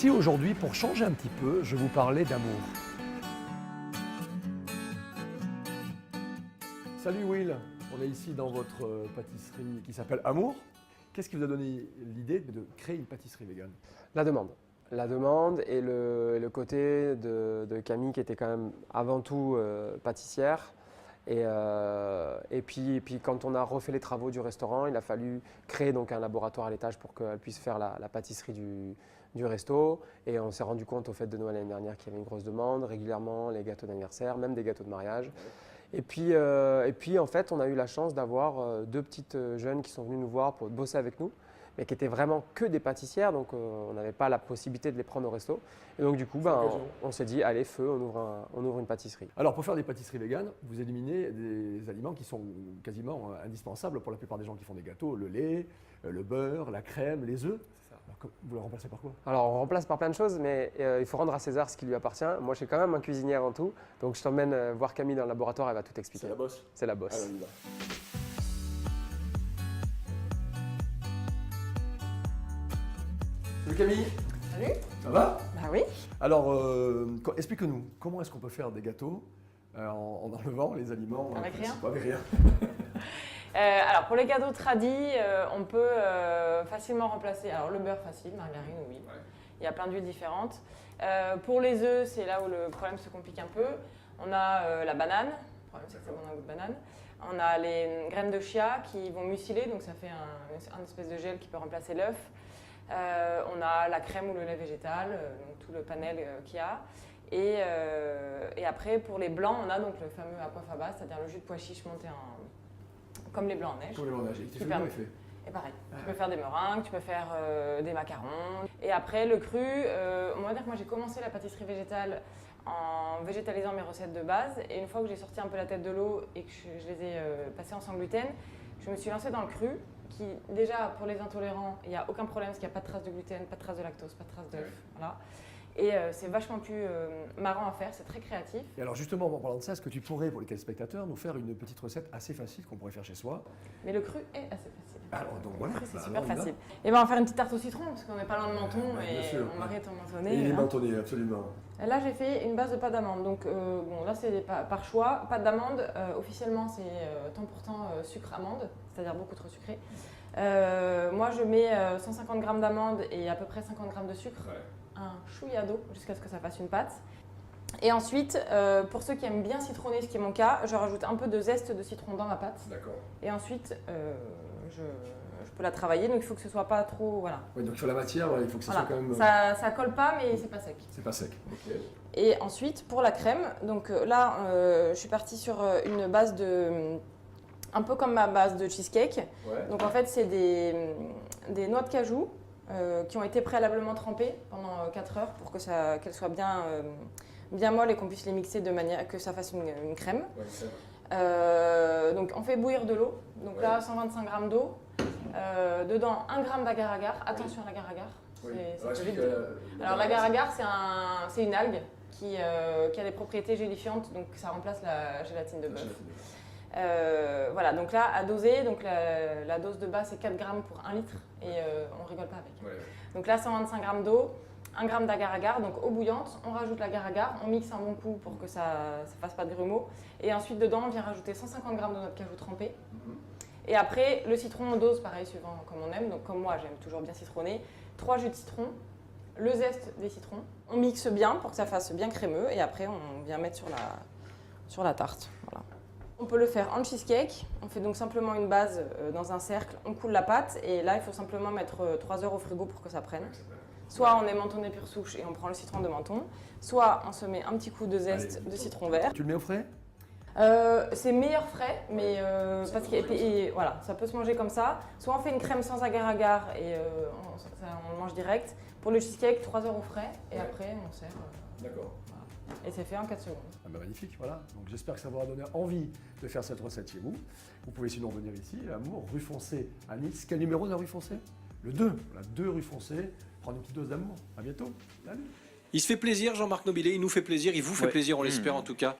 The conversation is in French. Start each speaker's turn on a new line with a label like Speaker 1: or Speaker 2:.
Speaker 1: si aujourd'hui, pour changer un petit peu, je vous parlais d'amour? Salut Will, on est ici dans votre pâtisserie qui s'appelle Amour. Qu'est-ce qui vous a donné l'idée de créer une pâtisserie végane?
Speaker 2: La demande. La demande et le côté de Camille qui était quand même avant tout pâtissière. Et puis quand on a refait les travaux du restaurant, il a fallu créer donc un laboratoire à l'étage pour qu'elle puisse faire la pâtisserie du resto. Et on s'est rendu compte au fête de Noël l'année dernière qu'il y avait une grosse demande, régulièrement les gâteaux d'anniversaire, même des gâteaux de mariage. Et puis en fait, on a eu la chance d'avoir deux petites jeunes qui sont venues nous voir pour bosser avec nous, mais qui étaient vraiment que des pâtissières, donc on n'avait pas la possibilité de les prendre au resto. Et donc du coup, on s'est dit, allez, feu, on ouvre une pâtisserie.
Speaker 1: Alors pour faire des pâtisseries véganes, vous éliminez des aliments qui sont quasiment indispensables pour la plupart des gens qui font des gâteaux, le lait, le beurre, la crème, les œufs. Vous le remplacez par quoi?
Speaker 2: Alors on remplace par plein de choses, mais il faut rendre à César ce qui lui appartient. Moi je suis quand même un cuisinier avant tout, donc je t'emmène voir Camille dans le laboratoire, elle va tout expliquer.
Speaker 1: C'est la bosse?
Speaker 2: C'est la bosse.
Speaker 1: Alors, on y va. Salut Camille.
Speaker 3: Salut.
Speaker 1: Ça va?
Speaker 3: Bah oui.
Speaker 1: Alors, explique-nous, comment est-ce qu'on peut faire des gâteaux en enlevant les aliments
Speaker 3: Avec rien?
Speaker 1: Avec rien.
Speaker 3: Alors pour les gâteaux tradis, on peut facilement remplacer. Alors le beurre facile, margarine, oui.
Speaker 1: Ouais.
Speaker 3: Il y a plein d'huiles différentes. Pour les œufs, c'est là où le problème se complique un peu. On a la banane. Le problème c'est que ça donne un goût de banane. On a les graines de chia qui vont muciler, donc ça fait un espèce de gel qui peut remplacer l'œuf. On a la crème ou le lait végétal, donc tout le panel qu'il y a. Et après, pour les blancs, on a donc le fameux aquafaba, c'est-à-dire le jus de pois chiche monté comme les blancs en neige.
Speaker 1: Pour les ménages. Tu fais
Speaker 3: Super.
Speaker 1: comment il fait?
Speaker 3: Et pareil, tu peux faire des meringues, tu peux faire des macarons. Et après, le cru, on va dire que moi j'ai commencé la pâtisserie végétale en végétalisant mes recettes de base. Et une fois que j'ai sorti un peu la tête de l'eau et que je les ai passées en sans gluten, je me suis lancée dans le cru. Qui, déjà, pour les intolérants, il n'y a aucun problème parce qu'il n'y a pas de traces de gluten, pas de traces de lactose, pas de traces d'œuf. Voilà. Et c'est vachement plus marrant à faire, c'est très créatif.
Speaker 1: Et alors justement, en parlant de ça, est-ce que tu pourrais, pour les téléspectateurs, nous faire une petite recette assez facile qu'on pourrait faire chez soi?
Speaker 3: Mais le cru est assez facile.
Speaker 1: Alors donc voilà.
Speaker 3: Le cru, c'est
Speaker 1: Bah,
Speaker 3: super
Speaker 1: alors, on y va.
Speaker 3: facile. Et ben, on va faire une petite tarte au citron parce qu'on n'est pas loin de Menton
Speaker 1: bien
Speaker 3: et
Speaker 1: sûr,
Speaker 3: mon mari est en
Speaker 1: Et
Speaker 3: mentonné.
Speaker 1: il est
Speaker 3: hein.
Speaker 1: mentonné, absolument.
Speaker 3: Là, j'ai fait une base de pâte d'amande. Donc, bon, là, c'est par choix. Pâte d'amande, officiellement, c'est tant pour tant sucre amande, c'est-à-dire beaucoup trop sucré. Moi, je mets 150 g d'amandes et à peu près 50 g de sucre, un chouïa d'eau jusqu'à ce que ça fasse une pâte. Et ensuite, pour ceux qui aiment bien citronner, ce qui est mon cas, je rajoute un peu de zeste de citron dans ma pâte.
Speaker 1: D'accord.
Speaker 3: Et ensuite, je peux la travailler. Donc, il faut que ce soit pas trop, voilà.
Speaker 1: Oui, donc sur la matière, il faut que ça
Speaker 3: Voilà.
Speaker 1: soit quand même.
Speaker 3: Ça colle pas, mais c'est pas sec.
Speaker 1: C'est pas sec. Ok.
Speaker 3: Et ensuite, pour la crème, donc là, je suis partie sur une base un peu comme ma base de cheesecake.
Speaker 1: Ouais.
Speaker 3: Donc en fait, c'est des noix de cajou qui ont été préalablement trempées pendant 4 heures pour qu'elles soient bien molles et qu'on puisse les mixer de manière que ça fasse une crème.
Speaker 1: Ouais, c'est vrai.
Speaker 3: Donc on fait bouillir de l'eau. Donc
Speaker 1: Ouais.
Speaker 3: là, 125 g d'eau. Dedans, 1 g d'agar-agar. Attention à l'agar-agar.
Speaker 1: Oui.
Speaker 3: C'est
Speaker 1: Alors,
Speaker 3: joli.
Speaker 1: explique,
Speaker 3: Alors l'agar-agar, c'est une algue qui a des propriétés gélifiantes, donc ça remplace la gélatine de bœuf. Voilà, donc là, à doser, donc la dose de base c'est 4 g pour 1 litre et on rigole pas avec.
Speaker 1: Ouais.
Speaker 3: Donc là, 125 g d'eau, 1 g d'agar-agar, donc eau bouillante, on rajoute l'agar-agar, on mixe un bon coup pour que ça ne fasse pas de grumeaux. Et ensuite, dedans, on vient rajouter 150 g de noix de cajou trempée. Et après, le citron, on dose pareil, suivant comme on aime. Donc comme moi, j'aime toujours bien citronner. 3 jus de citron, le zeste des citrons. On mixe bien pour que ça fasse bien crémeux et après, on vient mettre sur la tarte. Voilà. On peut le faire en cheesecake. On fait donc simplement une base dans un cercle, on coule la pâte et là, il faut simplement mettre 3 heures au frigo pour que ça prenne. Soit on est mentonné pure souche et on prend le citron de Menton, soit on se met un petit coup de zeste de citron vert.
Speaker 1: Tu le mets au frais?
Speaker 3: C'est meilleur frais, mais parce que voilà, ça peut se manger comme ça. Soit on fait une crème sans agar-agar et on le mange direct. Pour le cheesecake, 3 heures au frais et après on sert.
Speaker 1: D'accord.
Speaker 3: Et c'est fait en 4 secondes.
Speaker 1: Ah bah magnifique, voilà. Donc j'espère que ça vous aura donné envie de faire cette recette chez vous. Vous pouvez sinon venir ici, à Amour, rue Foncé à Nice. Quel numéro de la rue Foncé? Le 2. Voilà, 2 rue Foncé. Prendre une petite dose d'amour. À bientôt. Salut.
Speaker 4: Il se fait plaisir, Jean-Marc Nobilet, il nous fait plaisir, il vous fait
Speaker 5: Ouais.
Speaker 4: plaisir, on l'espère en tout cas.